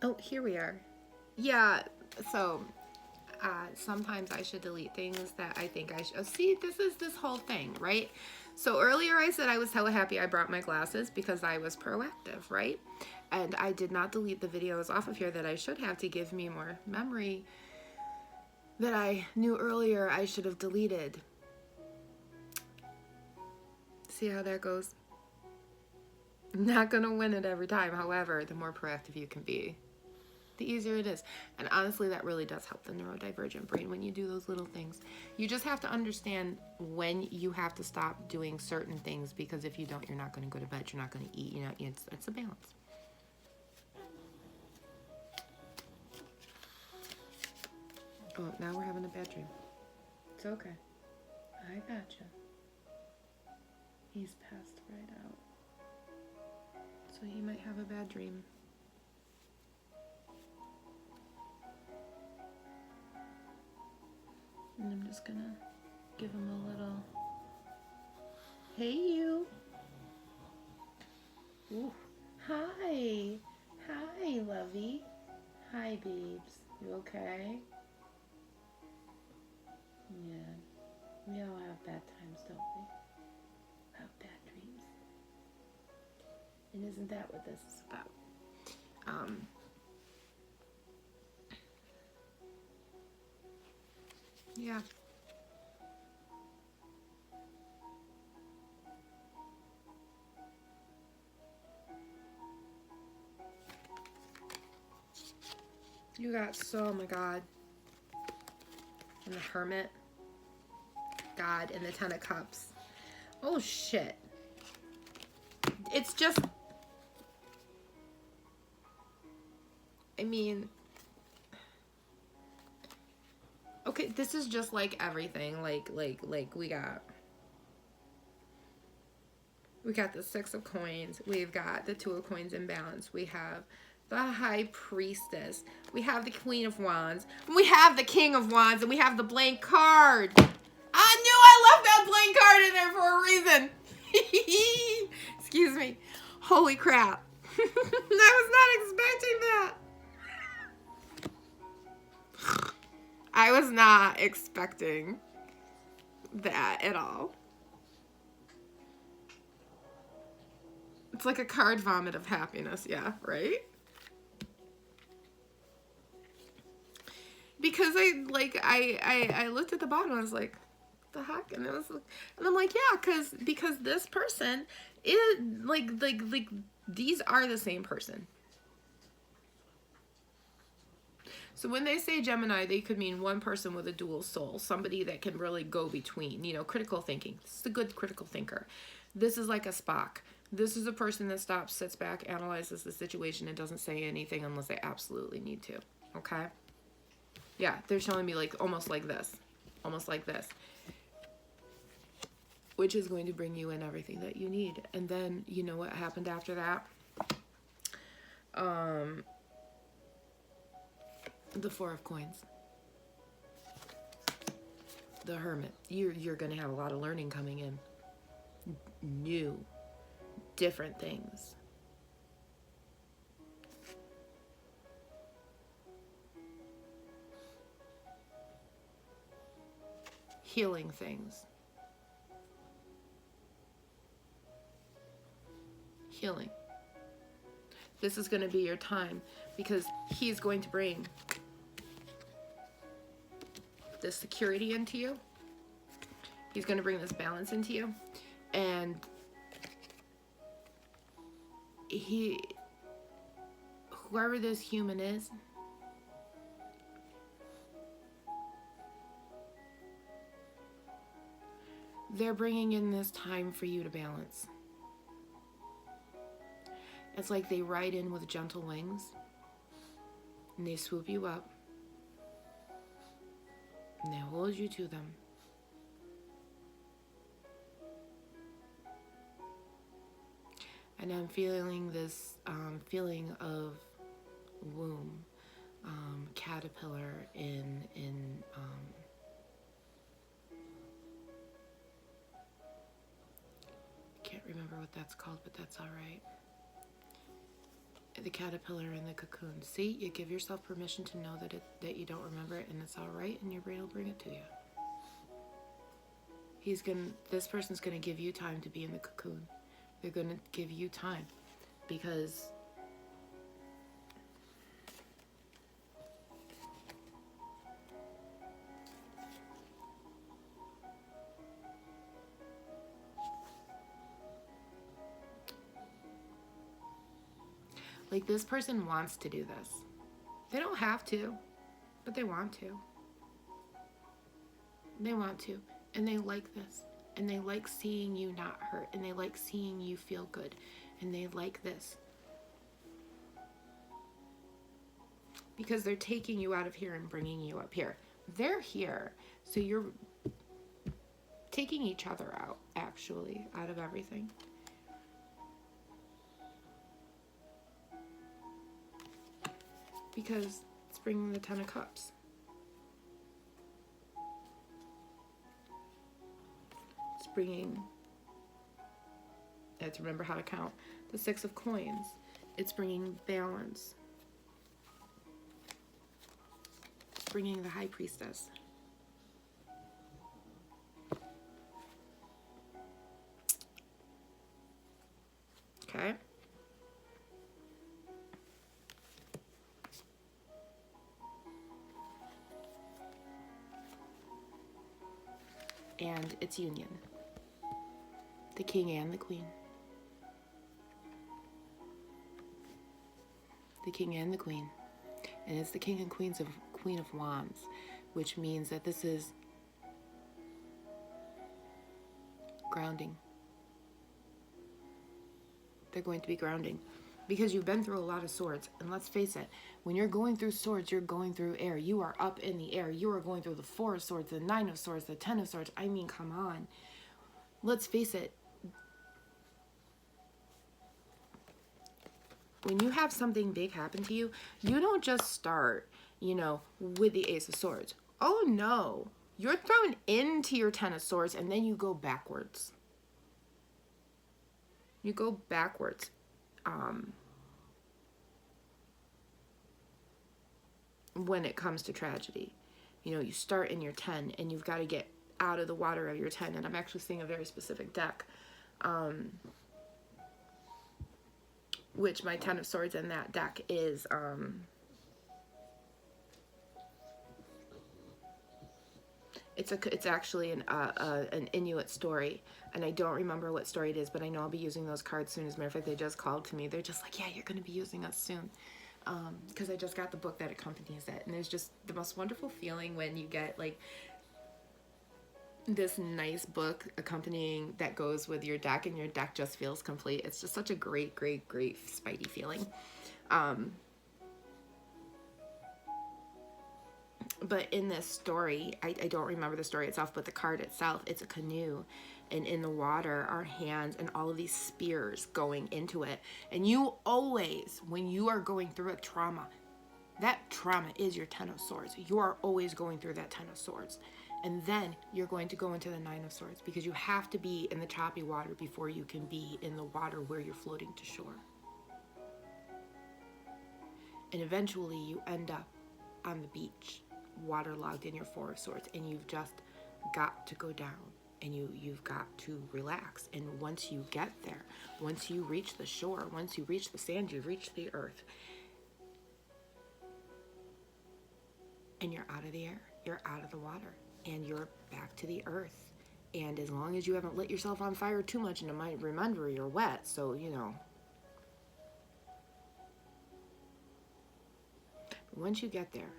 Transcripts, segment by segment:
Oh, here we are. Yeah, so sometimes I should delete things that I think I should. Oh, see, this is this whole thing, right? So earlier I said I was hella happy I brought my glasses because I was proactive, right? And I did not delete the videos off of here that I should have to give me more memory that I knew earlier I should have deleted. See how that goes? Not gonna win it every time. However, the more proactive you can be, the easier it is. And honestly, that really does help the neurodivergent brain when you do those little things. You just have to understand when you have to stop doing certain things, because if you don't, you're not going to go to bed, you're not going to eat, you know, it's a balance. Oh, now we're having a bad dream. It's okay. I gotcha. He's passed right out. So he might have a bad dream. And I'm just gonna give him a little, hey you. Ooh. Hi. Hi, lovey. Hi, babes. You okay? Yeah. We all have bad times, don't we? Have bad dreams. And isn't that what this is about? Yeah. You got so, oh my God. And the Hermit. God, and the Ten of Cups. Oh shit. It's just, I mean, okay, this is just like everything. Like we got the Six of Coins. We've got the Two of Coins in balance. We have the High Priestess. We have the Queen of Wands. We have the King of Wands, and we have the blank card. I knew I left that blank card in there for a reason. Excuse me. Holy crap. I was not expecting that. I was not expecting that at all. It's like a card vomit of happiness, yeah, right? Because I looked at the bottom and I was like, the heck? And I'm like, yeah, because this person is like these are the same person. So when they say Gemini, they could mean one person with a dual soul, somebody that can really go between, you know, critical thinking. This is a good critical thinker. This is like a Spock. This is a person that stops, sits back, analyzes the situation, and doesn't say anything unless they absolutely need to. Okay? Yeah, they're showing me like almost like this. Almost like this. Which is going to bring you in everything that you need. And then, you know what happened after that? The Four of Coins. The Hermit. You're going to have a lot of learning coming in. New. Different things. Healing things. Healing. This is going to be your time because he's going to bring this security into you. He's going to bring this balance into you. And whoever this human is, they're bringing in this time for you to balance. It's like they ride in with gentle wings and they swoop you up and they hold you to them. And I'm feeling this feeling of womb, caterpillar in can't remember what that's called, but that's all right. The caterpillar in the cocoon. See, you give yourself permission to know that you don't remember it, and it's all right, and your brain will bring it to you. This person's gonna give you time to be in the cocoon. They're gonna give you time because like this person wants to do this. They don't have to, but they want to. They want to, and they like this, and they like seeing you not hurt, and they like seeing you feel good, and they like this. Because they're taking you out of here and bringing you up here. They're here, so you're taking each other out, actually, out of everything. Because it's bringing the Ten of Cups. It's bringing, I have to remember how to count, the Six of Coins. It's bringing balance. It's bringing the High Priestess. Okay? And it's union. The King and the Queen. The King and the Queen. And it's the King and Queen of Wands, which means that this is grounding. They're going to be grounding because you've been through a lot of swords. And let's face it, when you're going through swords, you're going through air. You are up in the air. You are going through the Four of Swords, the Nine of Swords, the Ten of Swords. I mean, come on. Let's face it. When you have something big happen to you, you don't just start, with the Ace of Swords. Oh no. You're thrown into your Ten of Swords and then you go backwards. You go backwards. When it comes to tragedy. You start in your 10 and you've got to get out of the water of your 10. And I'm actually seeing a very specific deck. Which my Ten of Swords in that deck is it's actually an Inuit story, and I don't remember what story it is, but I know I'll be using those cards soon. As a matter of fact, they just called to me. They're just like, yeah, you're going to be using us soon, because I just got the book that accompanies it, and there's just the most wonderful feeling when you get like this nice book accompanying that goes with your deck, and your deck just feels complete. It's just such a great, great, great Spidey feeling. But in this story, I don't remember the story itself, but the card itself, it's a canoe, and in the water are hands and all of these spears going into it. And you always, when you are going through a trauma, that trauma is your Ten of Swords. You are always going through that Ten of Swords. And then you're going to go into the Nine of Swords, because you have to be in the choppy water before you can be in the water where you're floating to shore. And eventually you end up on the beach, waterlogged in your Four of Swords, and you've just got to go down, and you've got to relax. And once you get there, once you reach the shore, once you reach the sand, you've reached the earth, and you're out of the air, you're out of the water, and you're back to the earth. And as long as you haven't lit yourself on fire too much, and it might remember you're wet, so once you get there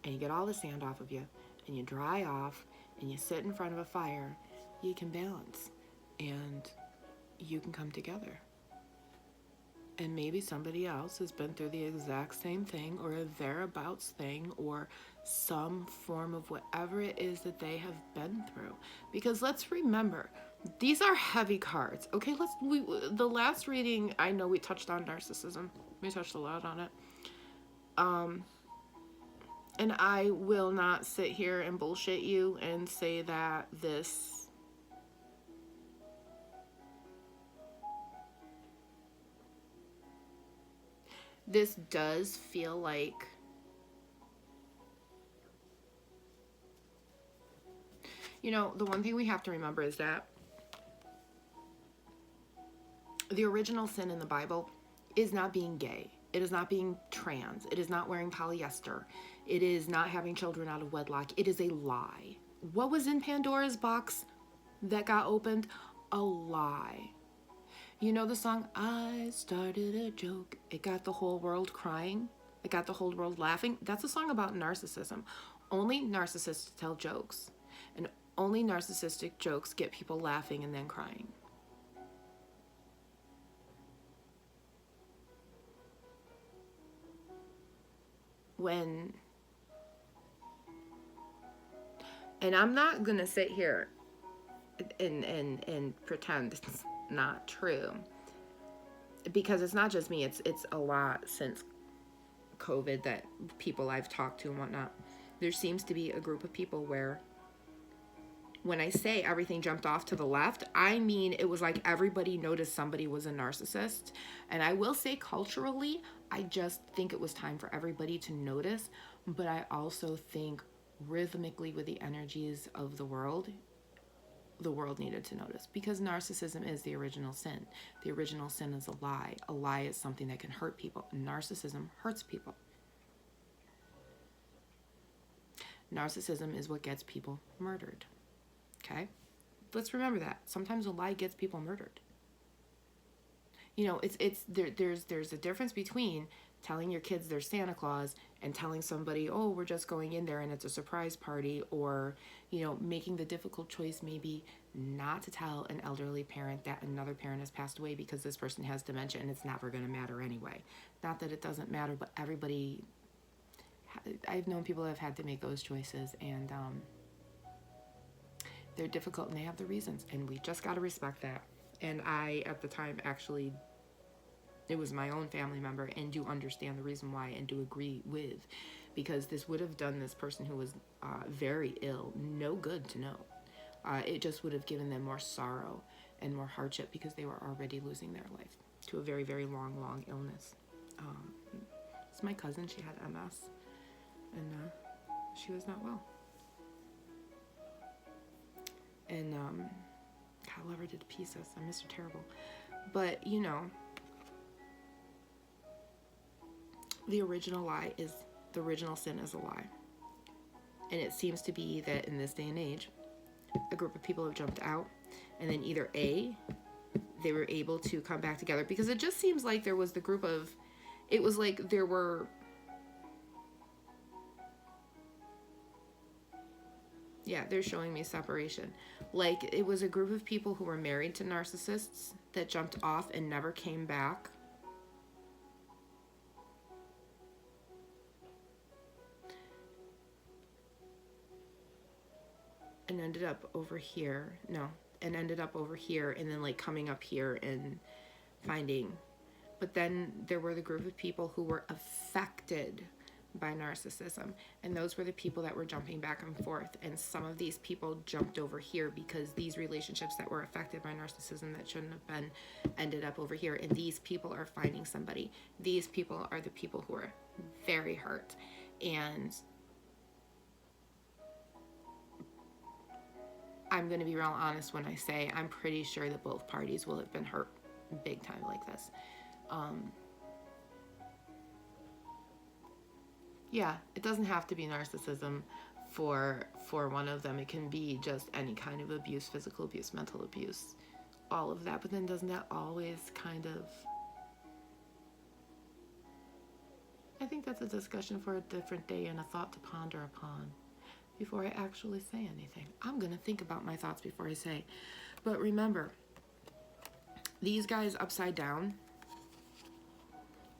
and you get all the sand off of you and you dry off and you sit in front of a fire, you can balance and you can come together. And maybe somebody else has been through the exact same thing, or a thereabouts thing, or some form of whatever it is that they have been through. Because let's remember, these are heavy cards. Okay, the last reading, I know we touched on narcissism. We touched a lot on it. And I will not sit here and bullshit you and say that this This does feel like, you know, the one thing we have to remember is that the original sin in the Bible is not being gay. It is not being trans. It is not wearing polyester. It is not having children out of wedlock. It is a lie. What was in Pandora's box that got opened? A lie. You know the song, I started a joke. It got the whole world crying. It got the whole world laughing. That's a song about narcissism. Only narcissists tell jokes. And only narcissistic jokes get people laughing and then crying. And I'm not going to sit here and pretend it's not true, because it's not just me, it's a lot since COVID that people I've talked to and whatnot. There seems to be a group of people where when I say everything jumped off to the left, I mean it was like everybody noticed somebody was a narcissist. And I will say culturally, I just think it was time for everybody to notice, but I also think rhythmically with the energies of the world needed to notice, because narcissism is the original sin. The original sin is a lie. A lie is something that can hurt people. Narcissism hurts people. Narcissism is what gets people murdered. Okay? Let's remember that. Sometimes a lie gets people murdered. You know, there's a difference between telling your kids they're Santa Claus and telling somebody, oh, we're just going in there and it's a surprise party, or, you know, making the difficult choice maybe not to tell an elderly parent that another parent has passed away because this person has dementia and it's never going to matter anyway. Not that it doesn't matter, but everybody, I've known people that have had to make those choices, and they're difficult and they have the reasons, and we just got to respect that. And I, at the time, actually, it was my own family member, and do understand the reason why and do agree with, because this would have done this person who was very ill no good to know. It just would have given them more sorrow and more hardship, because they were already losing their life to a very, very long illness. It's my cousin. She had MS, and she was not well. And I love her to pieces. I miss her terrible. But, you know, the original sin is a lie. And it seems to be that in this day and age, a group of people have jumped out, and then either A, they were able to come back together, because it just seems like there was the group of, it was like there were, yeah, they're showing me separation. Like it was a group of people who were married to narcissists that jumped off and never came back. And ended up over here. And ended up over here, and then like coming up here and finding. But then there were the group of people who were affected by narcissism, and those were the people that were jumping back and forth. And some of these people jumped over here because these relationships that were affected by narcissism that shouldn't have been ended up over here, and these people are finding somebody. These people are the people who are very hurt. And I'm going to be real honest when I say I'm pretty sure that both parties will have been hurt big time like this. Yeah, it doesn't have to be narcissism for one of them. It can be just any kind of abuse, physical abuse, mental abuse, all of that. But then doesn't that always kind of... I think that's a discussion for a different day and a thought to ponder upon before I actually say anything. I'm going to think about my thoughts before I say. But remember, these guys upside down,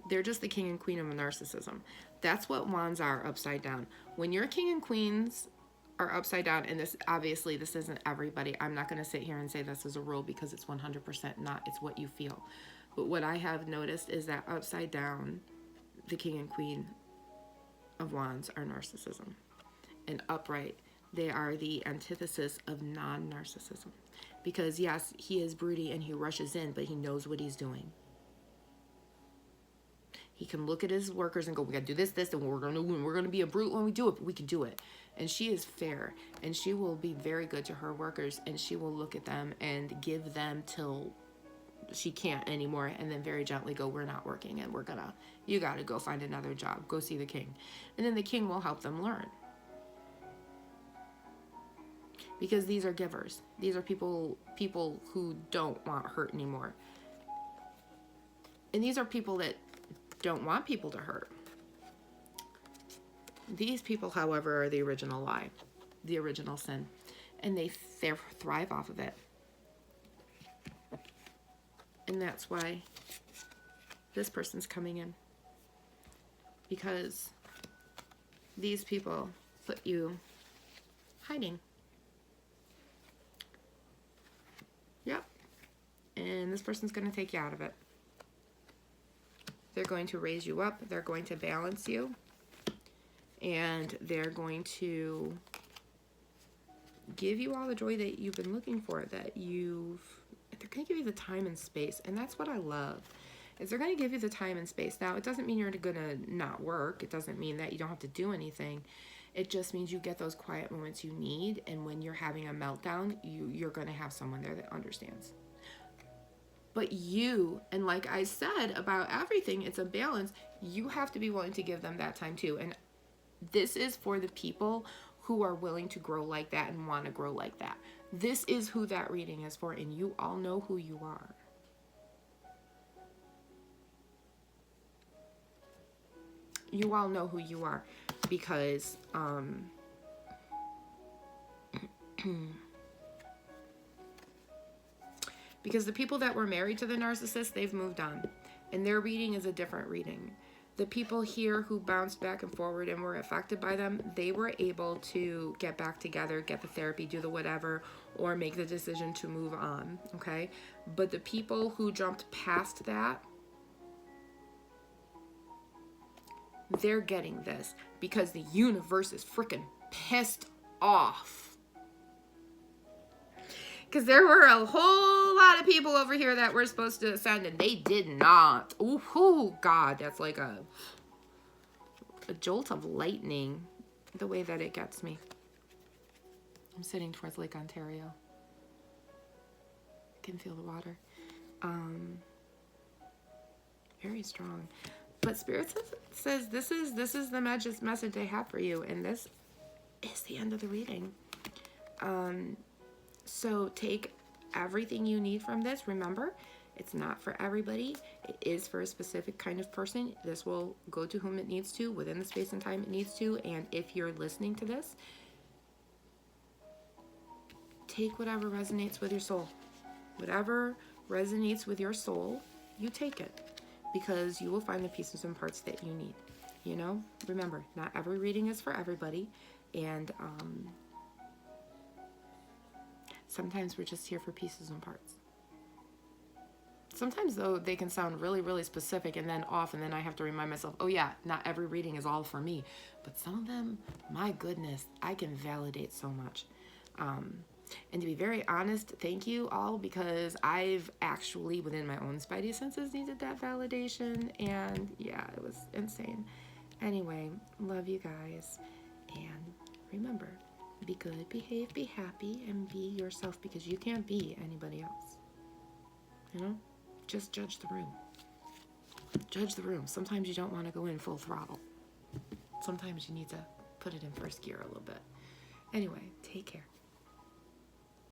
they're just the king and queen of narcissism. That's what wands are upside down. When your king and queens are upside down, and this obviously this isn't everybody. I'm not going to sit here and say this is a rule, because it's 100% not. It's what you feel. But what I have noticed is that upside down, the king and queen of wands are narcissism. And upright, they are the antithesis of non-narcissism. Because yes, he is broody and he rushes in, but he knows what he's doing. He can look at his workers and go, we got to do this, this, and we're going to be a brute when we do it, but we can do it. And she is fair, and she will be very good to her workers, and she will look at them and give them till she can't anymore, and then very gently go, we're not working, and you got to go find another job. Go see the king. And then the king will help them learn. Because these are givers. These are people who don't want hurt anymore. And these are people that don't want people to hurt. These people, however, are the original lie, the original sin, and they thrive off of it. And that's why this person's coming in, because these people put you hiding. Yep. And this person's going to take you out of it. They're going to raise you up. They're going to balance you. And they're going to give you all the joy that you've been looking for, they're going to give you the time and space. And that's what I love, is they're going to give you the time and space. Now, it doesn't mean you're going to not work. It doesn't mean that you don't have to do anything. It just means you get those quiet moments you need. And when you're having a meltdown, you're going to have someone there that understands. But you, and like I said about everything, it's a balance. You have to be willing to give them that time too. And this is for the people who are willing to grow like that and want to grow like that. This is who that reading is for, and you all know who you are. You all know who you are, because because the people that were married to the narcissist, they've moved on, and their reading is a different reading. The people here who bounced back and forward and were affected by them, they were able to get back together, get the therapy, do the whatever, or make the decision to move on, okay? But the people who jumped past that, they're getting this because the universe is freaking pissed off. Because there were a whole lot of people over here that were supposed to ascend, and they did not. Ooh, God, that's like a jolt of lightning, the way that it gets me. I'm sitting towards Lake Ontario. I can feel the water. Very strong. But Spirit says this is the message I have for you, and this is the end of the reading. So take everything you need from this. Remember, it's not for everybody. It is for a specific kind of person. This will go to whom it needs to, within the space and time it needs to. And if you're listening to this, take whatever resonates with your soul. Whatever resonates with your soul, you take it. Because you will find the pieces and parts that you need. You know? Remember, not every reading is for everybody. And, sometimes we're just here for pieces and parts. Sometimes, though, they can sound really, really specific and then off, and then I have to remind myself, oh yeah, not every reading is all for me. But some of them, my goodness, I can validate so much. And to be very honest, thank you all, because I've actually, within my own spidey senses, needed that validation. And yeah, it was insane. Anyway, love you guys. And remember, be good, behave, be happy, and be yourself, because you can't be anybody else. You know? Just judge the room. Judge the room. Sometimes you don't want to go in full throttle. Sometimes you need to put it in first gear a little bit. Anyway, take care.